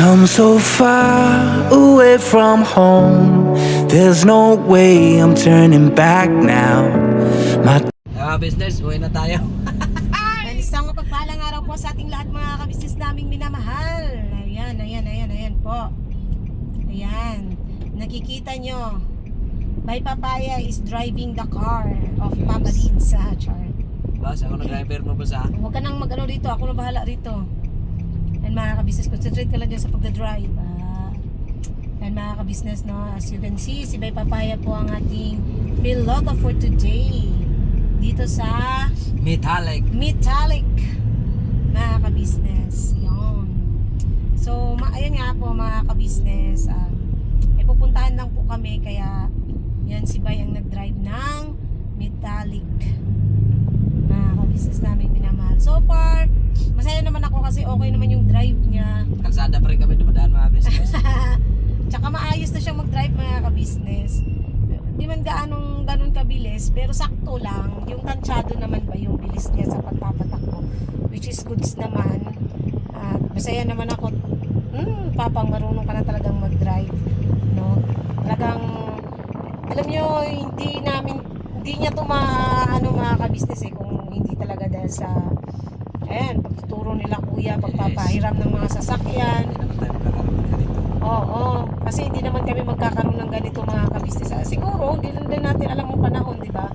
come so far away from home. There's no way I'm turning back now. My business, uwi na tayo. Isang mapagpalang araw po sa ating lahat mga kabisnes naming minamahal. Ayan po. Ayan. Nakikita nyo, Bay Papaya is driving the car of Papa Din sa Char. Boss, ako na driver mo, boss, ha? Huwag ka nang mag-ano rito, ako na bahala rito. And mga kabisnes, concentrate ka lang dyan sa pagdadrive. And mga kabisnes, no, as you can see, si Bay Papaya po ang ating piloto for today. Dito sa Metallic mga kabisnes. Yun. So, ayun nga po mga kabisnes. May pupuntahan lang po kami, kaya yan si Bay ang nag-drive ng Metallic. Mga kabisnes namin minamahal. So far, masaya naman ako kasi okay naman yung drive niya. kalsada pa rin kami dumadaan, mga business. Tsaka maayos na siyang mag-drive mga kabisnes. Di man ganun kabilis, pero sakto lang. Yung tansyado naman ba yung bilis niya sa pagpapatakbo, which is goods naman. At masaya naman ako. Papang marunong ka na talagang mag-drive, no? Talagang alam nyo, hindi niya to mga kabisnes kung hindi talaga dahil sa pagtuturo nila kuya, pagpapahiram ng mga sasakyan. Oo, kasi hindi naman kami magkakaroon ng ganito mga kabisnes. Siguro, hindi lang din natin alam ang panahon, di ba?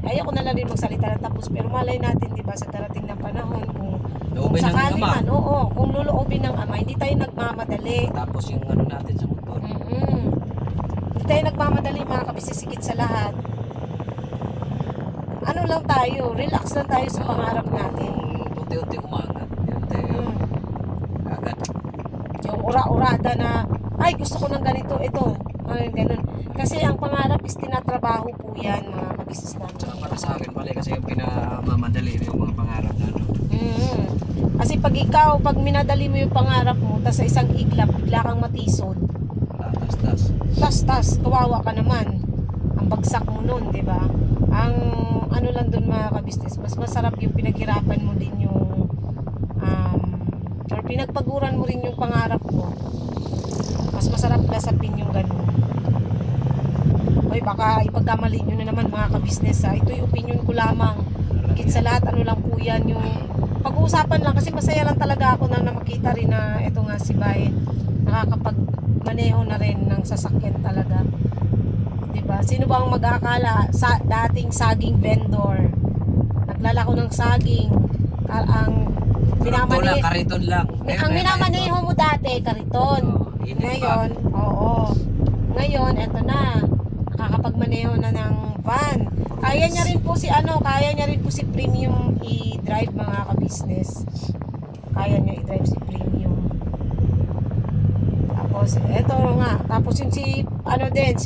Ayoko na lang din magsalita ng tapos, pero malay natin, di ba, sa darating na panahon, kung sakali man, kung luluobin ng ama, hindi tayo nagmamadali. Tapos yung ano natin sa motor. Hindi tayo nagmamadali mga kabisnes, sigit sa lahat. Ano lang tayo, relax lang tayo sa pangarap natin. Unti-unti umangat. Agad. Yung ura-urada na, ay gusto ko ng ganito, ito. Ay, ganun. Kasi ang pangarap is tinatrabaho po yan, mga kabisnes natin. Tsaka para sa akin pala kasi yung pinamamadali yung mga pangarap na ano. Kasi pag minadali mo yung pangarap mo, tas sa isang iglap, bigla kang matisod. Tas, kawawa ka naman. Ang bagsak mo nun, di ba? Ang ano lang dun mga kabisnes, mas masarap yung pinaghirapan mo din yung or pinagpaguran mo rin yung pangarap mo. Mas masarap lasapin yung ganun. Oy, baka ipagkamali nyo na naman mga kabisnes, ha. Ito yung opinion ko lamang. Higit sa lahat, ano lang po yan, yung pag-uusapan lang, kasi masaya lang talaga ako na makita rin na ito nga si Bay nakakapagmaneho na rin ng sasakyan talaga. Diba? Sino ba ang mag-aakala sa dating saging vendor, naglalako ng saging, ang kariton lang. Ang minamaneho mo dati, kariton. Ngayon, ngayon, eto na. Nakakapagmaneho na ng van. Kaya niya rin po si Premium i-drive mga kabisnes. Kaya niya i-drive si Premium. Tapos, eto nga. Tapos yung si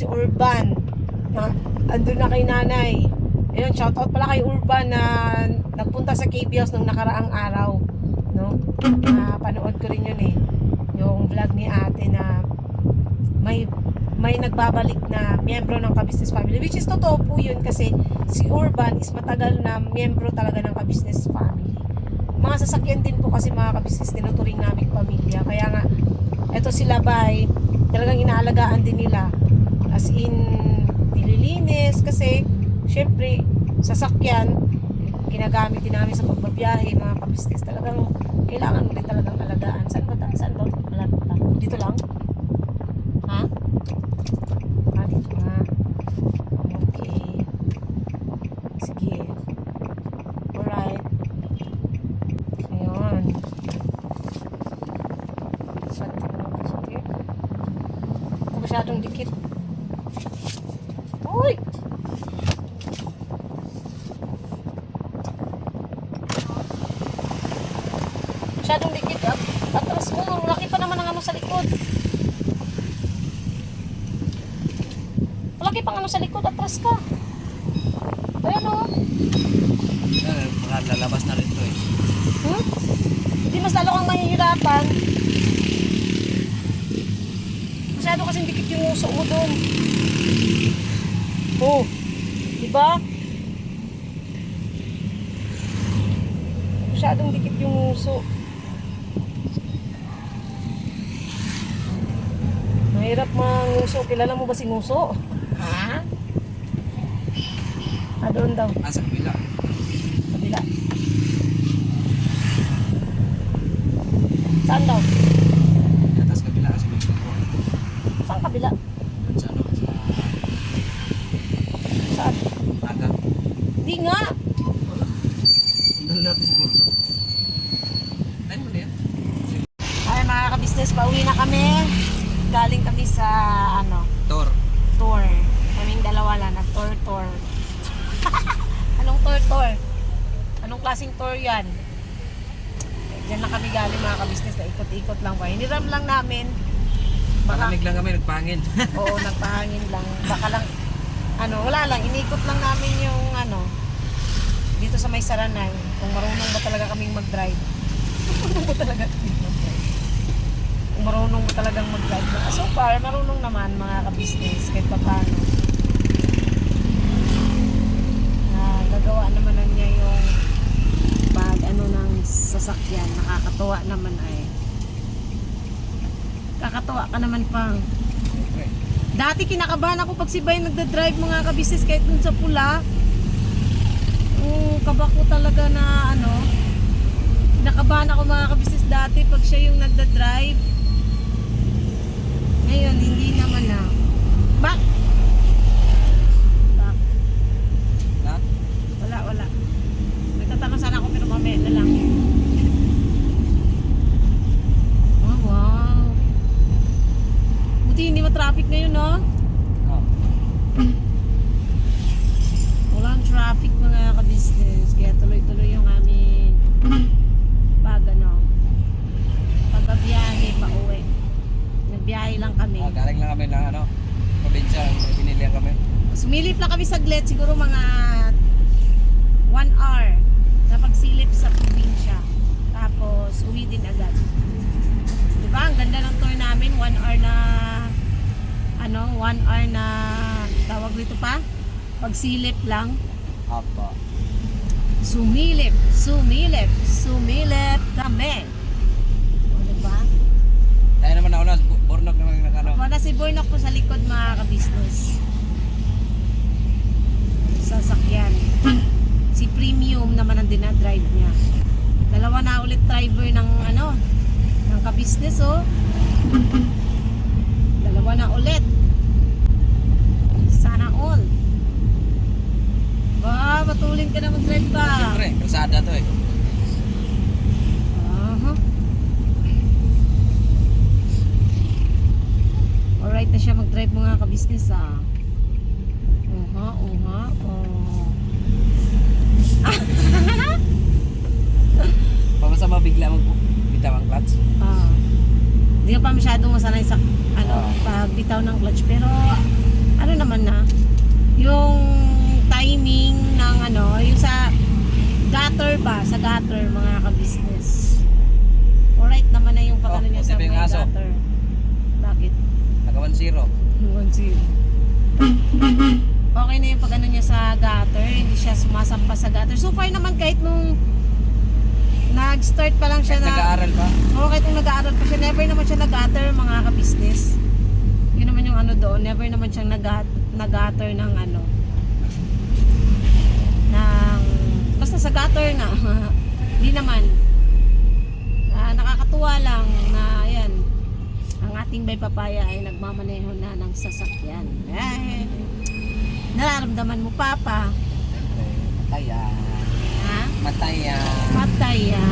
Urban. Andun na kay nanay. Ayun, shoutout pala kay Urban na nagpunta sa KB House nung nakaraang araw. No? Panood ko rin yun yung vlog ni ate na may nagbabalik na miyembro ng Kabisnes Family, which is totoo po yun kasi si Urban is matagal na miyembro talaga ng Kabisnes Family. Mga sasakyan din po kasi mga kabisnes tinuturing naming pamilya, kaya nga eto sila Bay talagang inaalagaan din nila, as in nililinis kasi syempre sasakyan ginagamit din namin sa pagbabiyahe mga kabisnes, talagang kailangan mo rin talagang alagaan. Saan ba? Malapit pa. Dito lang? Ha? Dito nga. Okay. Sige. Alright. Ayun. Ito masyadong dikit. Uy! Masyadong dikit. Atras mo. Laki pa naman ang ano sa likod. Malaki pang ano sa likod. Atras ka. Ayan o. Lalabas na rin to Hindi mas lalo kang mahihirapan. Masyado kasing dikit yung uso mo doon. Diba? Masyadong dikit yung uso. Mahirap manguso. Kilala mo ba si Nguso? Ha? Doon daw. Sa kabila. Kabila. Saan daw? Atas kabila kasi may ko. Saan kabila? Doon sa ano? Saan? Naga. Hindi nga. Doon natin siguro. Tayo mo na yan. Ay mga ka-business, pauwi na kami. Galing kami sa Tor. tour. Kaming dalawa lang, nag-tour. Anong tour? Anong klaseng tour yan? Diyan lang kami galing mga ka-business, na ikot-ikot lang pa. Hiniram lang namin. Malamig lang kami, nagpangin. Oo, nagpahangin lang. Baka lang, wala lang. Inikot lang namin yung dito sa may Saranay. Kung marunong ba talaga kaming mag-drive. Marunong ba talaga kaming mag-drive? Kung marunong ba talagang mag-drive. So far, marunong naman mga ka-business kahit pa paano. Gagawa naman na niya yung pag ng sasakyan. Nakakatuwa naman ay. Kakatuwa ka naman pang. Dati kinakabahan ako pag si Bay nagda-drive mga ka-business kahit dun sa pula. Kaba ko talaga na kinakabahan ako mga ka-business dati pag siya yung nagda-drive. Ngayon hindi naman na. Bak? Wala. May tatanong sana ako pero mamaya na lang. Oh, wow. Buti hindi ma-traffic ngayon, no? Oh. Walang traffic mga ka-business. Kaya tuloy-tuloy yung aming pagbabiyahe pa uwi. Nagbiyahe lang kami. Galing lang kami ng probinsya. Binilihan kami. Sumilip lang kami saglit. Siguro mga 1 hour na pagsilip sa probinsya. Tapos uwi din agad. Diba? Ang ganda ng tour namin. 1 hour na 1 hour na tawag dito pa? Pagsilip lang. Apa. Sumilip kami. O diba? Tayo naman nauna, Bornok naman yung nakano. Wala si Bornok po sa likod mga ka-business. Sasakyan. Si Premium naman ang dinadrive niya. Dalawa na ulit driver ng ng ka-business Dalawa na ulit. Sana all. Ba, matulin ka na mag-drive ba? Siyempre, kalsada to eh. Alright na siya mag-drive mga ka-business Pamasa mabigla magbitaw ang clutch. Hindi ka pa masyadong masanay sa pagbitaw ng clutch pero naman na yung timing ng yung sa gutter mga ka-business. Alright naman na yung pag niya sa may gutter. Bakit? Naka 1-0. 1-0. Okay na yung pag niya sa gutter, hindi siya sumasampas sa gutter. So far naman kahit nung nag-start pa lang siya Nag-aaral pa? Oo, kahit nung nag-aaral pa siya, never naman siya nag-gutter mga ka-business. Yun naman yung doon, never naman siyang nag-gutter ng basta sa gutter na. Hindi naman. Nakakatuwa lang na ayan, ang ating Bay Papaya ay nagmamaneho na ng sasakyan. Nararamdaman mo, Papa? Mataya. Ha? Mataya. Mataya.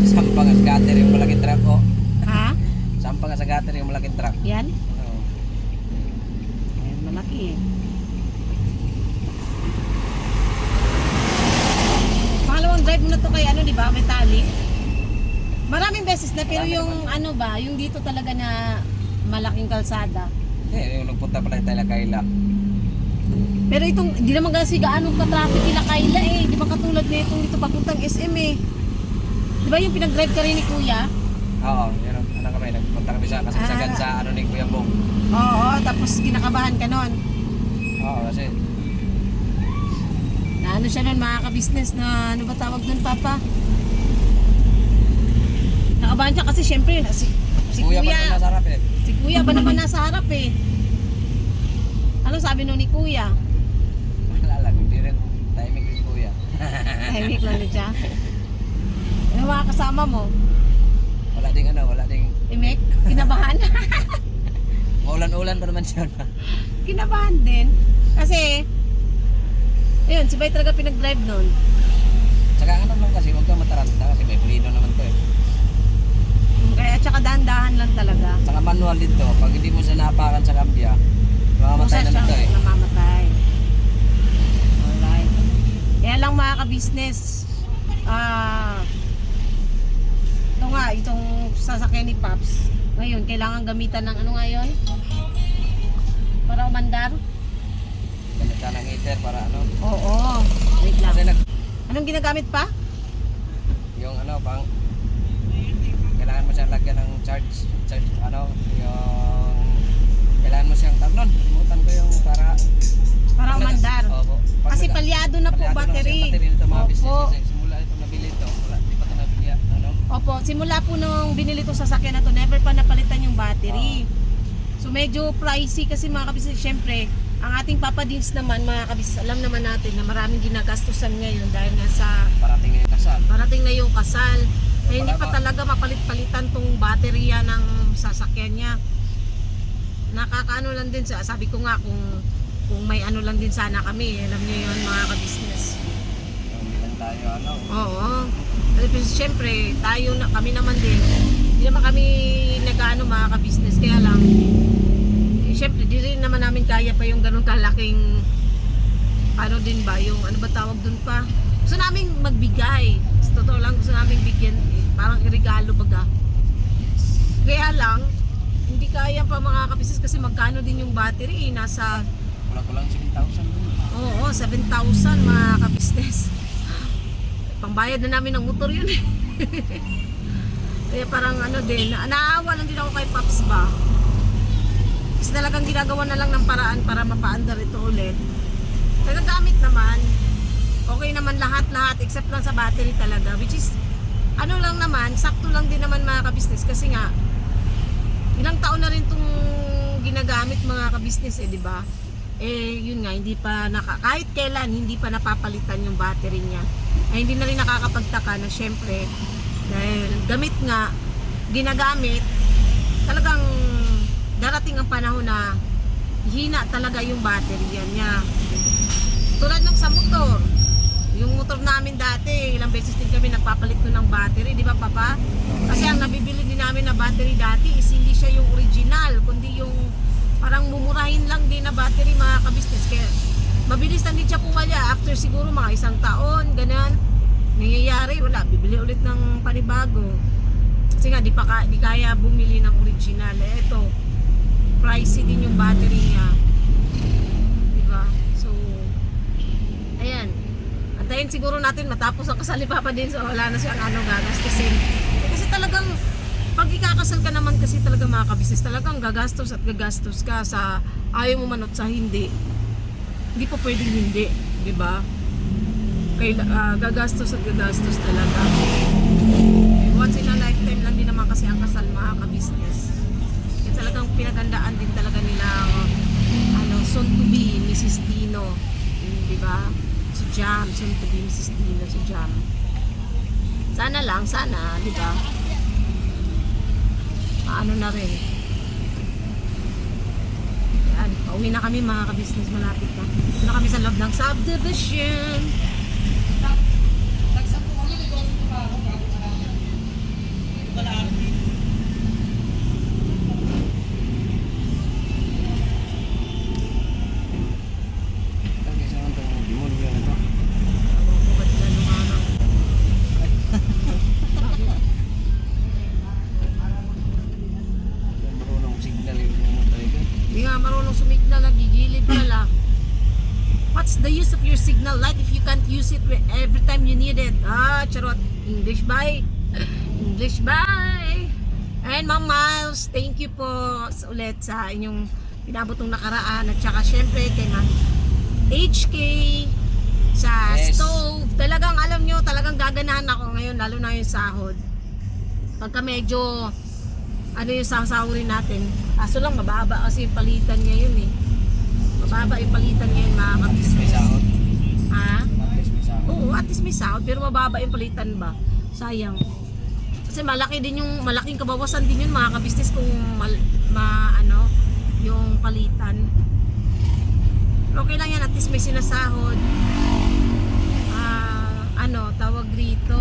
Sampang sa gutter yung malaking truck ko. Ha? Sampang sa gutter yung malaking truck. Yan? Oo. Ayan, malaki eh. Pangalawang drive mo na to kay di ba? May tali. Maraming beses na pero yung yung dito talaga na malaking kalsada. Yung nagpunta pala tayo Kayla. Pero itong, hindi naman kasi gaano ka-traffic nila Kayla eh. Di ba katulad na itong dito papuntang SM eh. Di ba yung pinag-drive ka rin ni Kuya? Oo, yun kami. Nagpunta kami sa kasagsagan sa ni Kuya Bong. Oo, tapos kinakabahan ka nun. Oo, kasi Na siya nun mga ka-business na ba tawag nun, Papa? Nakabahan siya kasi syempre si Kuya Kuya. pa nasa harap eh. Si kuya ba naman nasa harap eh? Ano sabi nun ni kuya? Wala lang, hindi rin timing ni kuya. Tahimik lang din siya. Ano mga kasama mo? Wala ding wala ding Imek? Kinabahan? maulan-ulan pa naman siya. Kinabahan din. Kasi, ayun, si Bay talaga pinag-drive nun. Saka lang kasi, huwag kang mataranta kasi may preno naman to eh. Kaya tsaka dahan-dahan lang talaga. Saka manual dito, pag hindi mo siya napakan sa kambya, mamamatay na nito eh. Namamatay. Alright. Kaya lang mga ka-business, ito nga, itong sasakyan ni Pops, ngayon, kailangan gamitan ng ano ngayon? Para umandar? Ganit ka ng heater para Oo. Wait lang. Kasi Anong ginagamit pa? yung pang kailangan mo siyang lagyan ng charge yung kailangan mo siyang nun, limutan ko yung para Umandar. Opo. Kasi palyado na po palyado na kasi battery. ang battery nito mga business Opo. kasi simula ito nabili ito, wala, di pa ito nabili Opo, simula po nung binili itong sasakyan na to, never pa napalitan yung battery. So medyo pricey kasi mga kabisnes, syempre, ang ating Papa Dins naman mga kabisnes, alam naman natin na maraming ginagastusan ngayon dahil nasa parating ngayon kasal. parating na yung kasal. Eh, hindi pa Wala pa. talaga mapalit-palitan tong baterya ng sasakyan niya. Nakakaano lang din sa, sabi ko nga kung may ano lang din sana kami, alam niyo yun mga kabisnes. Hindi lang tayo Oo. Kasi siyempre, kami naman din, hindi naman kami nag-ano mga ka-business, kaya lang, siyempre, di rin naman namin kaya pa yung ganun kalaking, ano din ba, yung ano ba tawag dun pa? Gusto namin magbigay. Sa totoo lang, gusto namin bigyan, parang irigalo baga. Kaya lang, hindi kaya pa mga ka-business kasi magkano din yung battery, nasa, wala ko lang 7,000 dun. oo, 7,000 mga ka-business. Pangbayad na namin ng motor yun eh. Kaya parang ano din, naawa lang din ako kay Pops ba. Kasi talagang ginagawa na lang ng paraan para mapaandar ito ulit. Nagagamit naman. Okay naman lahat except lang sa battery talaga. Which is, ano lang naman, sakto lang din naman mga ka-business. Kasi nga, ilang taon na rin itong ginagamit mga ka-business eh, di ba? Eh, yun nga, hindi pa, kahit kailan, hindi pa napapalitan yung battery niya. Ay hindi na rin nakakapagtaka na syempre dahil gamit nga ginagamit talagang darating ang panahon na hina talaga yung battery niya tulad ng sa motor, yung motor namin dati ilang beses din kami nagpapalit nun ng battery, di ba Papa? Kasi ang nabibili din namin na battery dati is hindi siya yung original kundi yung parang mumurahin lang din na battery mga ka-business, kaya mabilis lang din siya pumalya after siguro mga 1 taon, ganun. Nangyayari, wala, bibili ulit ng panibago. Kasi nga, di kaya bumili ng original. Eh, ito, pricey din yung battery niya. Diba? So, ayan. Antayin siguro natin matapos ang kasal ni Papa din, so wala na siyang gagastusin. Kasi talagang, pag ikakasal ka naman kasi talaga mga kabisnes, talagang gagastos at gagastos ka sa ayaw mo man at sa hindi. Hindi po pwedeng hindi, di ba? Gagastos at gagastos talaga. Once in a lifetime lang din naman kasi ang kasal mga ka-business. Kaya talagang pinagandaan din talaga nila soon to be Mrs. Dino, di ba? Si Jam, soon to be Mrs. Dino, si Jam. Sana, di ba? Ano na rin. Pauwi na kami mga ka-business, malapit na. Ito na kami sa loob ng subdivision. Hindi nga marunong sumignal, nagigilid pala. What's the use of your signal light if you can't use it every time you need it? Charot. English bye. English bye. And Ma'am Miles, thank you po ulit sa inyong pinabotong nakaraan. At saka syempre kay Ma'am HK sa stove. Talagang alam nyo, talagang gaganahan ako ngayon, lalo na yung sahod. Pagka medyo ano yung sasahurin natin. Kaso lang mababa kasi yung palitan ngayon eh. Mababa yung palitan ngayon mga May kabisnes. sahod. Ha? At least may sahod. Oo, at least may sahod pero mababa yung palitan ba? Sayang. Kasi malaking kabawasan din yun mga kabisnes kung yung palitan. Okay lang yan, at least may sinasahod. Tawag rito.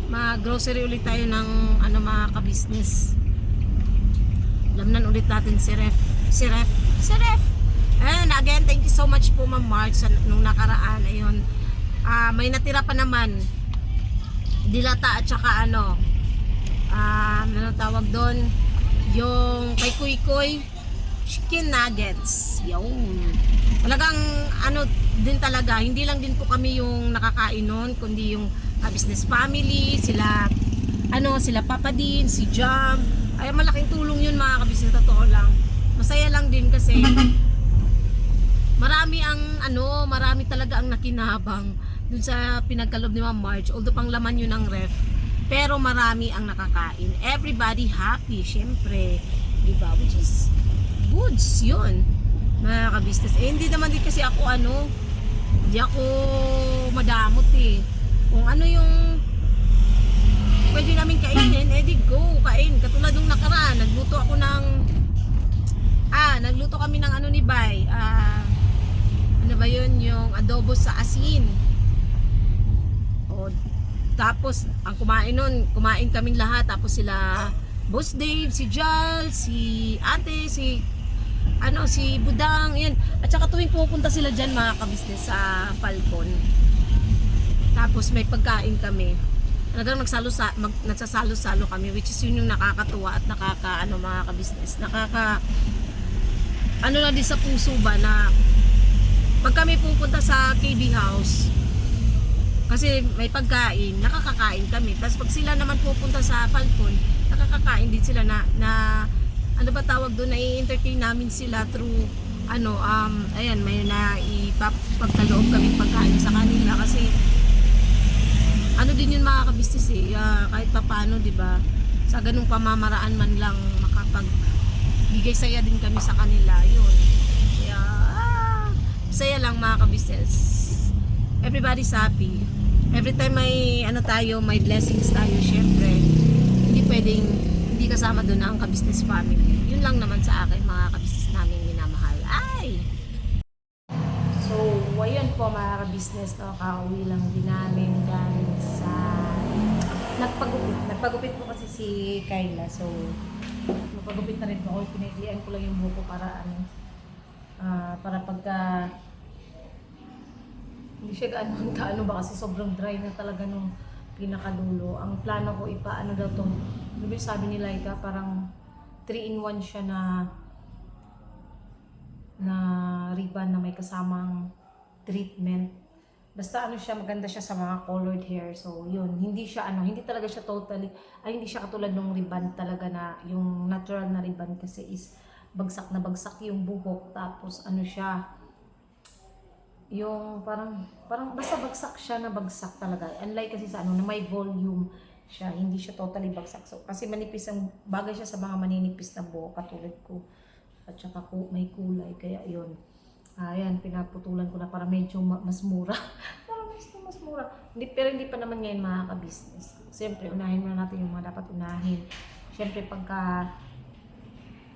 Mag-grocery ulit tayo ng mga kabisnes. Lamnan ulit natin si Ref. And again, thank you so much po Ma'am March nung nakaraan. Ayun. May natira pa naman. Dilata at saka ano tawag doon, yung kay Kuy chicken nuggets. Yun. Talagang din talaga, hindi lang din po kami yung nakakain nun, kundi yung business family, sila Papa Din, si Jam. Ay malaking tulong yun mga kabisnes, totoo lang. Masaya lang din kasi marami talaga ang nakinabang dun sa pinagkalob ni Ma'am March. Although pang laman yun ang ref, pero marami ang nakakain. Everybody happy, syempre. Diba? Which is goods yun, mga kabisnes. Hindi naman din kasi ako hindi ako madamot eh. Kung ano yung pwede namin kainin, di go, kain. Katulad nung nakaraan, nagluto kami ng ni Bay. Ano ba yun? Yung adobo sa asin. Tapos, ang kumain kaming lahat. Tapos sila, Boss Dave, si Jal, si Ate, si Budang, yan. At saka tuwing pupunta sila dyan mga kabisnes sa Falcon. Tapos may pagkain kami. Talagang nagsasalo-salo kami, which is yun yung nakakatuwa at mga kabisnes. Lang din sa puso ba na pag kami pupunta sa KB House, kasi may pagkain, nakakakain kami. Tapos pag sila naman pupunta sa Falcon, nakakakain din sila na-entertain namin sila through may ipagkaloob kami pagkain sa kanila kasi din yun mga kabisnes eh, kahit papaano, di ba, sa ganung pamamaraan man lang makapagbigay saya din kami sa kanila, yun. Kaya saya lang mga kabisnes. Everybody's happy. Every time may may blessings tayo, syempre hindi pwedeng hindi kasama doon ang kabisnes family. Yun lang naman sa akin mga kabisnes namin minamahal. So, ayun po mga kabisnes, kauwi lang din namin galing sa nagpagupit po kasi si Kayla. So, magpagupit na rin po ako. Pinaiklian ko lang yung buko para para pagka hindi siya gaano ba kasi sobrang dry na talaga nung pinakadulo. Ang plano ko daw tong, sabi ni Laika, parang 3-in-1 siya na ribbon na may kasamang treatment. Basta siya, maganda siya sa mga colored hair. So yun, hindi siya hindi talaga siya hindi siya katulad ng ribbon talaga na yung natural na ribbon kasi is bagsak na bagsak yung buhok. Tapos siya, yung parang basta bagsak siya na bagsak talaga. Unlike kasi sa na may volume siya, hindi siya totally bagsak. So kasi manipis ang bagay siya sa mga maninipis na buhok katulad ko. At saka may kulay, kaya yun. Ayan, pinaputulan ko na para medyo mas mura. Para mas mura. Pero hindi pa naman ngayon mga ka-business. Siyempre, unahin muna natin yung mga dapat unahin. Siyempre, pagka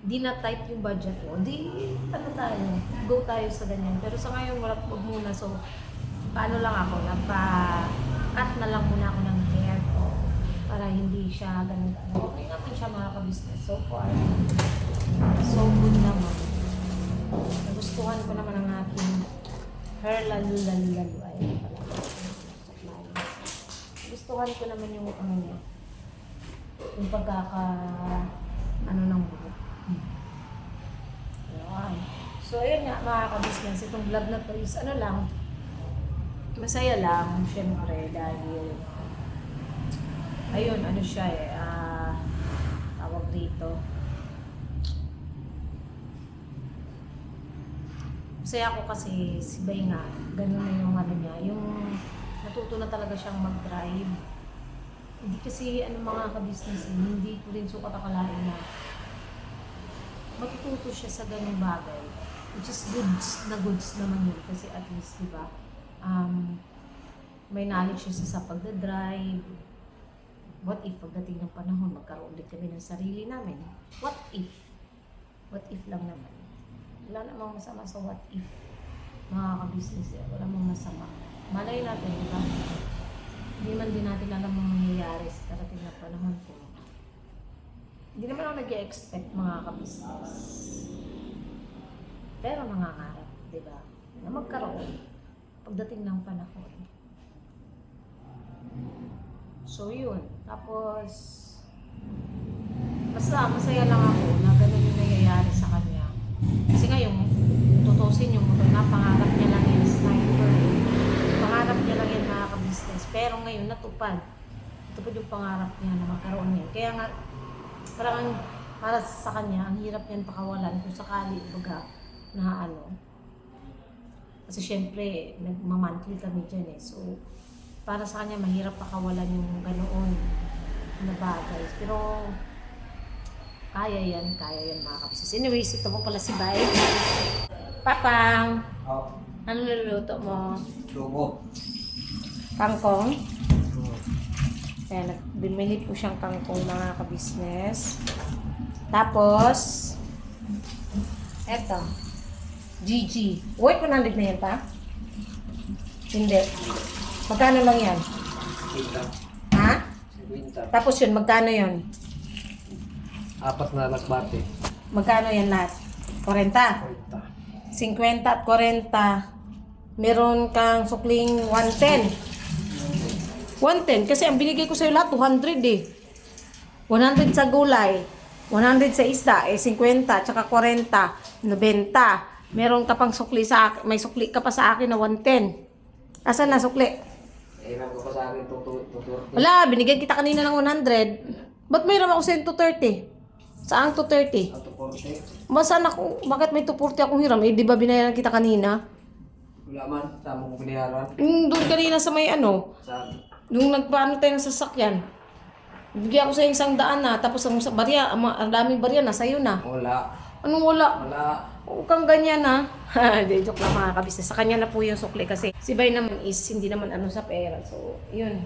di na tight yung budget mo, go tayo sa ganyan. Pero sa ngayon, wag muna. So, paano lang ako, nagpa-cut na lang muna ako ng hair ko para hindi siya ganun. Okay naman siya mga ka-business. So far, so good naman. Nagustuhan ko naman ang aking hair lalu. Ayun pala. Gustuhan ko naman yung niya. Yung ng buhok. Ayan. So ayun nga mga ka-business, itong vlog na to is masaya lang, syempre, dahil ayun, siya tawag dito. Masaya ako kasi si Bay nga, ganun na yung niya, yung natuto na talaga siyang mag-drive. Hindi kasi mga ka-business, hindi ko rin sukat akalain na matututo siya sa ganung bagay. Which is goods naman yun. Kasi at least, di ba, may knowledge siya sa pagdadrive. What if pagdating ng panahon, magkaroon ulit kami ng sarili namin? What if? What if lang naman. Wala namang masama sa what if. Mga ka-business, wala namang masama. Malay natin, di ba? Hindi man din natin alam ang mangyayari sa darating na panahon ko. Hindi naman ako nag-i-expect mga ka-business. Pero nangangarap, di ba? Na magkaroon pagdating ng panahon. So yun. Tapos, basta masaya lang ako na ganun yung nangyayari sa kanya. Kasi ngayon, tutusin yung motor na pangarap niya lang yung sniper. Pangarap niya lang yan mga ka-business. Pero ngayon, natupad. Natupad yung pangarap niya na magkaroon niya. Kaya nga, parang para sa kanya, ang hirap niyan pakawalan kung sakali, baga, na Kasi syempre, nagmamonthly kami dyan eh. So, para sa kanya, mahirap pakawalan yung ganoon na bagay. Pero, kaya yan mga ka-business. Anyways, ito po pala si Bay. Papang! Oh, Ano niluluto mo? sugo. Kangkong? Kaya bumili po siyang kangkong mga ka-business. Tapos, eto. GG. Wait, 100 na yan pa? Hindi. Magkano lang yan? Winter. Ha? Winter. Tapos yun, magkano yun? 4 na lakbate. Magkano yan lahat? 40? 50 at 40. Meron kang sukling 110. 110 kasi ang binigay ko sa'yo lahat 200 eh. 100 sa gulay, 100 sa isda, 50, tsaka 40, 90. Meron ka pang sukli sa akin, may sukli ka pa sa akin na 110. Asan na sukli? Hiram ko pa sa akin, tutur. Wala, binigyan kita kanina ng 100. Ba't mayroon ako sa'yo 230? Saan 230? Ato 40. Saan ako, bakit may 240 akong hiram? Eh, di ba binayaran kita kanina? Wala man, sama ko biniharan. Doon kanina sa may Saan? nung nagpaano tayo ng sasakyan. Bigyan ko sa 100 na, tapos ang barya, ang daming barya na sa'yo na. Wala. Anong wala? Wala. Huwag kang ganyan ha. Hindi, joke lang mga kabisnes. Sa kanya na po yung sukli kasi si Bay naman is hindi naman sa pera. So, yun.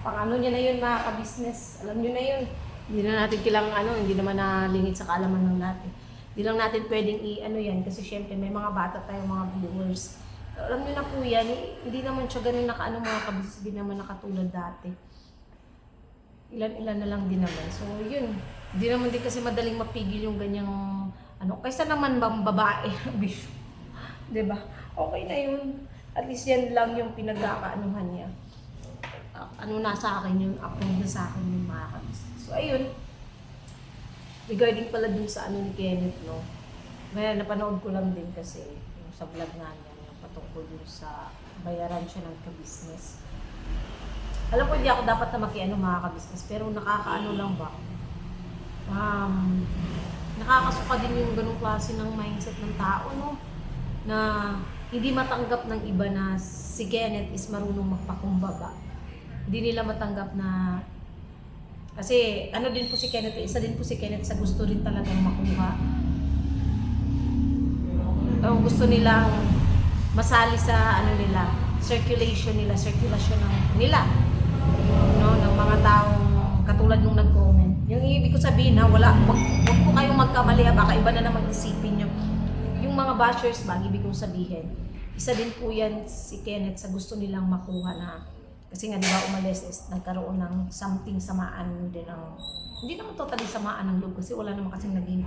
Pang niya na yun mga kabisnes. Alam nyo na yun. Hindi na natin kailangan hindi naman nalingit sa kaalaman ng natin. Hindi lang natin pwedeng yan kasi syempre may mga bata tayong mga viewers. Alam nyo na po yan, hindi naman siya ganun mga kabisnes, hindi naman nakatulad dati. Ilan-ilan na lang din naman. So, yun. Hindi naman din kasi madaling mapigil yung ganyang kaysa naman bang babae, bisyo. Diba? Okay na yun. At least yan lang yung pinagkakaanuhan niya. Nasa akin yun, upload na sa akin yung mga kabisnes. So, ayun. Regarding pala dun sa ni Kenneth, no? May napanood ko lang din kasi yung sa vlog nga niya, yung patungkol dun sa bayaran siya ng kabisnes. Alam ko hindi ako dapat na mga kabisnes, pero nakakaano lang ba? Nakakasuka din yung ganung klase ng mindset ng tao, no? Na hindi matanggap ng iba na si Kenneth is marunong magpakumbaba. Hindi nila matanggap na kasi din po si Kenneth, isa din po si Kenneth sa gusto rin talagang makuha. Gusto nilang masali sa circulation nila ng ng mga taong katulad nung nag-comment. Yung ibig ko sabihin wag po kayong magkamali baka iba na naman isipin nyo. Yung mga bashers ibig kong sabihin, isa din po yan si Kenneth sa gusto nilang makuha na kasi nga di ba umalis is nagkaroon ng something samaan din hindi naman totally samaan ng loob kasi wala naman kasing naging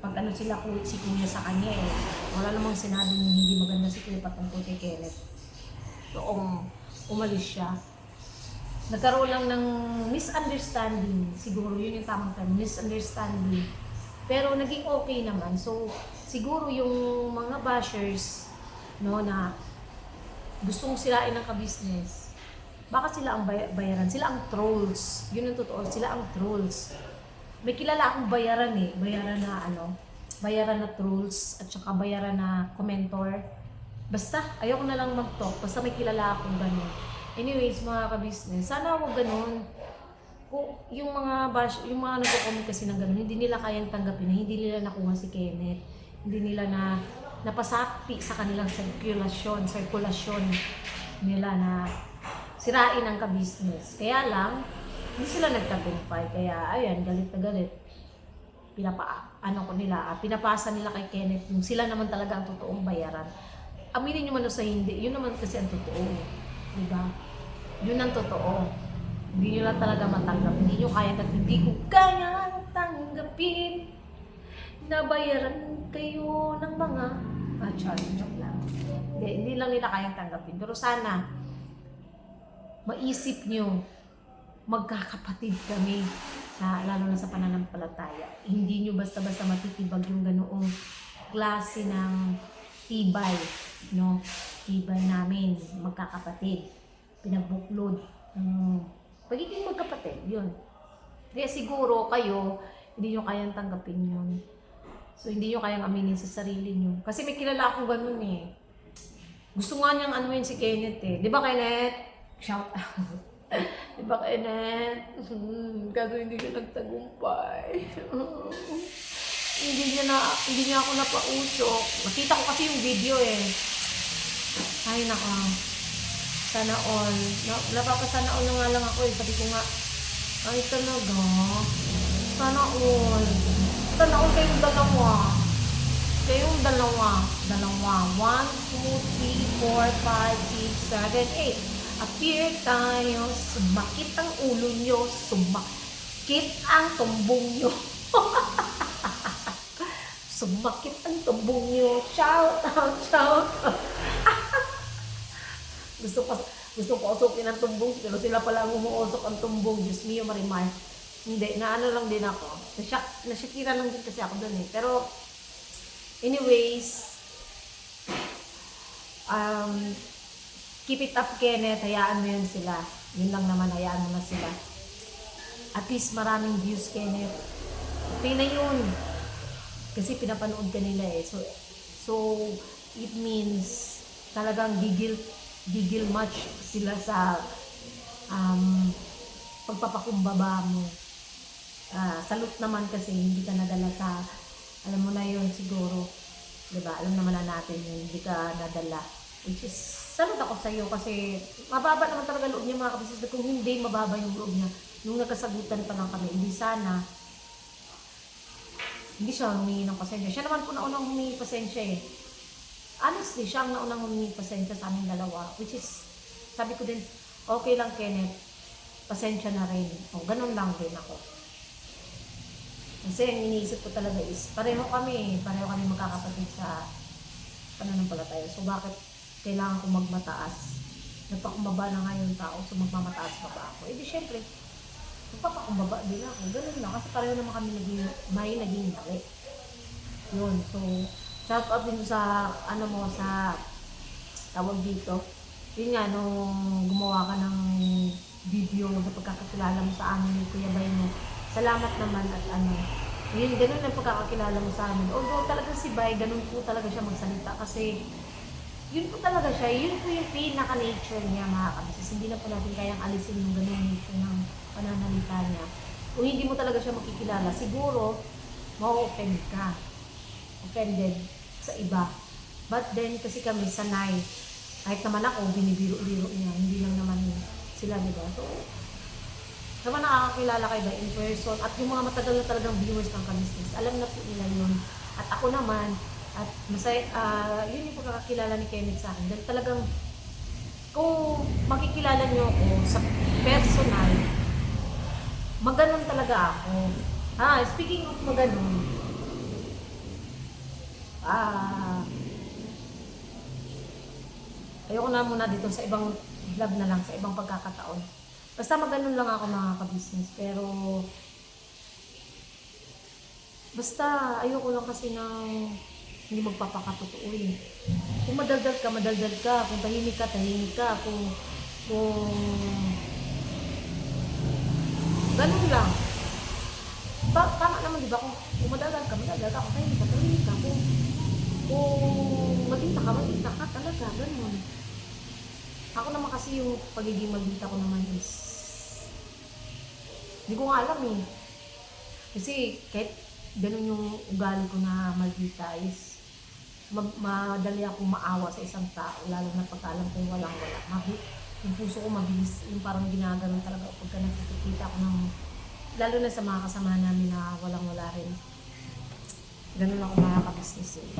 pag sila si Kuya sa kanya wala namang sinabing hindi maganda si Kuya patungkol kay Kenneth. So umalis siya. Nagkaroon lang ng misunderstanding. Siguro yun yung tamang term, misunderstanding. Pero naging okay naman. So siguro yung mga bashers na gustong sirain ng kabisnes, baka sila ang bayaran. Sila ang trolls. Yun ang totoo. Sila ang trolls. May kilala akong bayaran bayaran na trolls at saka bayaran na commentor. Basta, ayoko na lang mag-talk. Basta may kilala akong ganun. Anyways, mga ka-business, sana wag ganun. Kung yung mga bash, yung mga nagko-comment kasi ng ganun, hindi nila kayang tanggapin na hindi nila nakuha si Kenneth. Hindi nila napasakti sa kanilang sirkulasyon nila na sirain ang ka-business. Kaya lang, hindi sila nagtagumpay. Kaya, ayan, galit na galit. Pinapasa nila kay Kenneth yung sila naman talaga ang totoong bayaran. Aminin nyo man o sa hindi, yun naman kasi ang totoo. Diba? Yun ang totoo. Hindi nyo lang talaga matanggap. Hindi nyo kaya at hindi ko kaya tanggapin na bayaran kayo ng mga joke lang. Hindi lang nila kayang tanggapin. Pero sana, maisip nyo, magkakapatid kami, lalo na sa pananampalataya. Hindi nyo basta-basta matitibag yung ganoong klase ng tibay, no? Tibay namin, magkakapatid. Pinagbuklod pagiging magkapatid, yun. Kaya siguro kayo, hindi nyo kayang tanggapin yun. So, hindi nyo kayang aminin sa sarili nyo. Kasi may kilala akong ganun eh. Gusto nga niyang anuhin si Kenneth eh. Di ba, Kenneth? Shout out. Di ba, Kenneth? Kaso hindi siya nagtagumpay. hindi niya ako napausok. Nakita ko kasi yung video eh. Ay, nako. Sana all. Napapasana all na nga lang ako eh. Sabi ko nga, ay talaga. Sana all. Sana all kayong dalawa. Kayong dalawa. 1, 2, 3, 4, 5, 6, 7, 8. Appear tayo. Sumakit ang ulo nyo. Sumakit ang tumbong nyo. Sumakit ang tumbong nyo. Shout out, shout out. Gusto ko usokin ang tumbong, pero sila pala ang umuusok ang tumbong. Diyos mio, Marimar. Hindi, naano lang din ako. Nasyakira lang din kasi ako dun eh. Pero, anyways, keep it up, Kenneth. Hayaan mo yun sila. Yun lang naman, hayaan mo na sila. At least maraming views, Kenneth. Okay na yun. Kasi pinapanood ka nila eh. So it means talagang gigil match sila sa pagpapakumbaba mo. Salute naman kasi hindi ka nadala sa, alam mo na yun siguro, diba? Alam naman na natin yun, hindi ka nadala. Which is, salute ako sa iyo kasi mababa naman talaga loob niya mga kabisnes. Kung hindi mababa yung loob niya, nung nagkasagutan pa lang kami, hindi siya humingi ng pasensya. Siya naman po naunang humingi pasensya eh. Honestly, siya ang naunang humingi pasensya sa aming dalawa. Which is, sabi ko din, okay lang Kenneth, pasensya na rin. O, ganun lang din ako. Kasi ang iniisip ko talaga is, pareho kami magkakapatid sa pananampalataya. So, bakit kailangan ko magmataas? Nagpakumbaba na nga yung tao, so magmamataas pa ba ako? Eh di syempre, magpapakumbaba din ako. Ganun lang, kasi pareho naman kami naging mali. Yun, so, shout out din sa, sa tawag dito. Yun nga, nung gumawa ka ng video sa pagkakakilala mo sa amin ni Kuya Bay mo. Salamat naman at yun, ganun ang pagkakakilala mo sa amin. Although talaga si Bay, ganun po talaga siya magsalita kasi yun po talaga siya, yun po yung pinaka-nature niya mga kabisnes. Hindi na po natin kayang alisin yung ganun nature ng pananalita niya. Kung hindi mo talaga siya makikilala, siguro, ma-offend ka. Offended sa iba. But then, kasi kami sanay. Kahit naman ako, binibiro-biro niya. Hindi lang naman sila, diba? So, naman nakakakilala kayo ba in person at yung mga matagal na talagang viewers ng kabisnes, alam na po nila yun. At ako naman, at masaya, yun yung pagkakakilala ni Kenneth sa akin. Dahil talagang, kung makikilala niyo ako sa personal, maganon talaga ako. Speaking of maganon, ayoko na muna dito sa ibang vlog na lang, sa ibang pagkakataon. Basta maganon lang ako mga kabisnes, pero basta ayoko lang kasi ng hindi magpapakatotoo eh. Kung madaldal ka. Kung tahimik ka. Kung ganun lang. Tama naman diba? Kung madaldal ka. Kung tahimik ka. Kung magita ka talaga. Ganun. Ako naman kasi yung pagiging maldita ko naman is, hindi ko nga alam eh. Kasi kahit ganun yung ugali ko na maldita is, madali akong maawa sa isang tao, lalo na pagka alam kong walang-wala. Yung puso ko mabilis, yung parang ginaganon talaga pagka nakikita ko ng, lalo na sa mga kasama namin na walang-wala rin. Ganun ako makaka-business eh.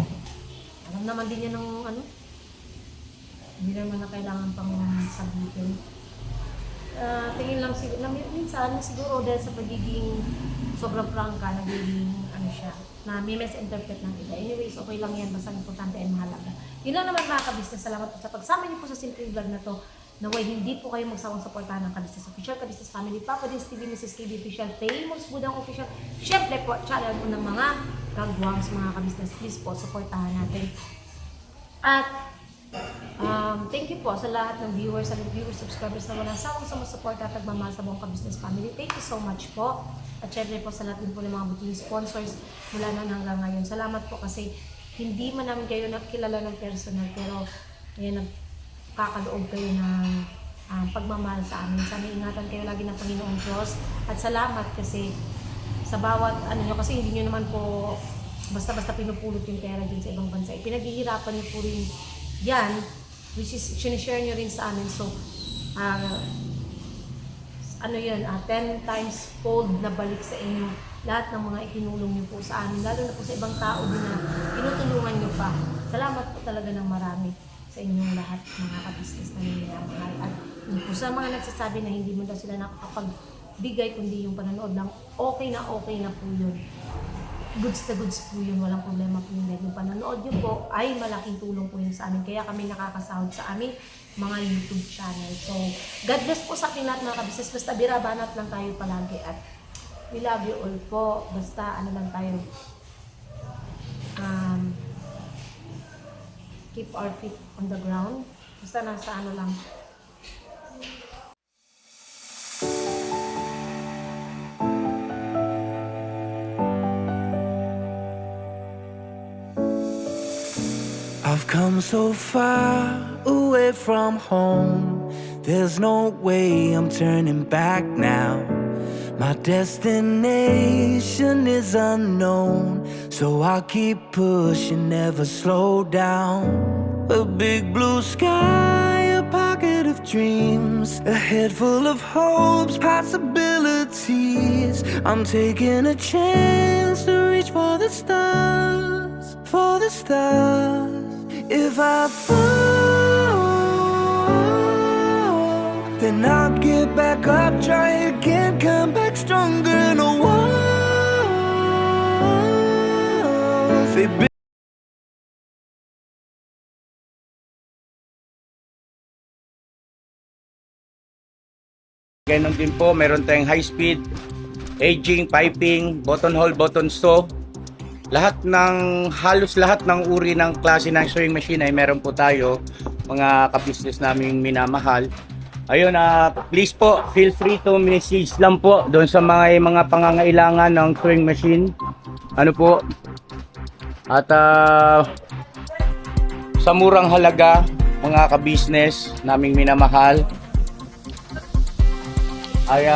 Alam naman din yan ng ano, hindi naman na kailangan pang sabihin. Tingin lang siguro, minsan siguro dahil sa pagiging sobrang prangka, nagiging ano siya, na may misinterpret ng iba. Anyways, okay lang yan, basta importante ay mahalaga. Yun lang naman mga kabisnes, salamat po sa pagsama niyo po sa simple vlog na to. Naway hindi po kayo magsawang suportahan ng Kabisnes Official, Kabisnes Family, Papa Dins TV, Mrs. KB Official, Famous Budang Official. Siyempre po, channel po ng mga kagwangs, mga kabisnes. Please po, suportahan natin. At thank you po sa lahat ng viewers, subscribers na walang sawang sumusuporta at nagmamahal sa buong Kabisnes Family. Thank you so much po. At syempre po sa lahat din po ng mga buting sponsors mula na hanggang ngayon. Salamat po kasi hindi man namin kayo nakilala ng personal, pero ayan, nagkakaloob kayo ng pagmamahal sa amin. Sana ingatan kayo lagi ng Panginoong Diyos. At salamat kasi sa bawat ano nyo, kasi hindi nyo naman po basta-basta pinupulot yung pera dyan sa ibang bansa. Pinaghihirapan nyo po rin yan, which is sinishare nyo rin sa amin. So, ano yun, 10 times fold na balik sa inyo lahat ng mga itinulong nyo po sa amin, lalo na po sa ibang tao din na tinutulungan nyo pa. Salamat po talaga ng marami sa inyong lahat, mga kabisnes na minamahal. At po sa mga nagsasabi na hindi mo daw sila nakakapagbigay kundi yung panonood lang, okay na po yun. Goods na goods po yun, walang problema po yun. Yung panonood nyo po ay malaking tulong po yun sa amin. Kaya kami nakakasahod sa aming mga YouTube channel. So, God bless po sa ating lahat mga kabisnes. Basta birabanat lang tayo palagi at we love you all po. Basta ano lang tayo, keep our feet on the ground. Basta nasa ano lang. I've come so far away from home. There's no way I'm turning back now. My destination is unknown, so I'll keep pushing, never slow down. A big blue sky, a pocket of dreams, a head full of hopes, possibilities. I'm taking a chance to reach for the stars, for the stars. If I fall, then I'll get back up, try again, come back stronger. No walls, they built. Ganon din po, meron tayong high speed, aging, piping, button hole, button saw. Halos lahat ng uri ng klase ng sewing machine ay meron po tayo, mga kabisnes naming minamahal. Ayun, please po, feel free to message lang po doon sa mga pangangailangan ng sewing machine. Ano po? At sa murang halaga, mga kabisnes naming minamahal, ay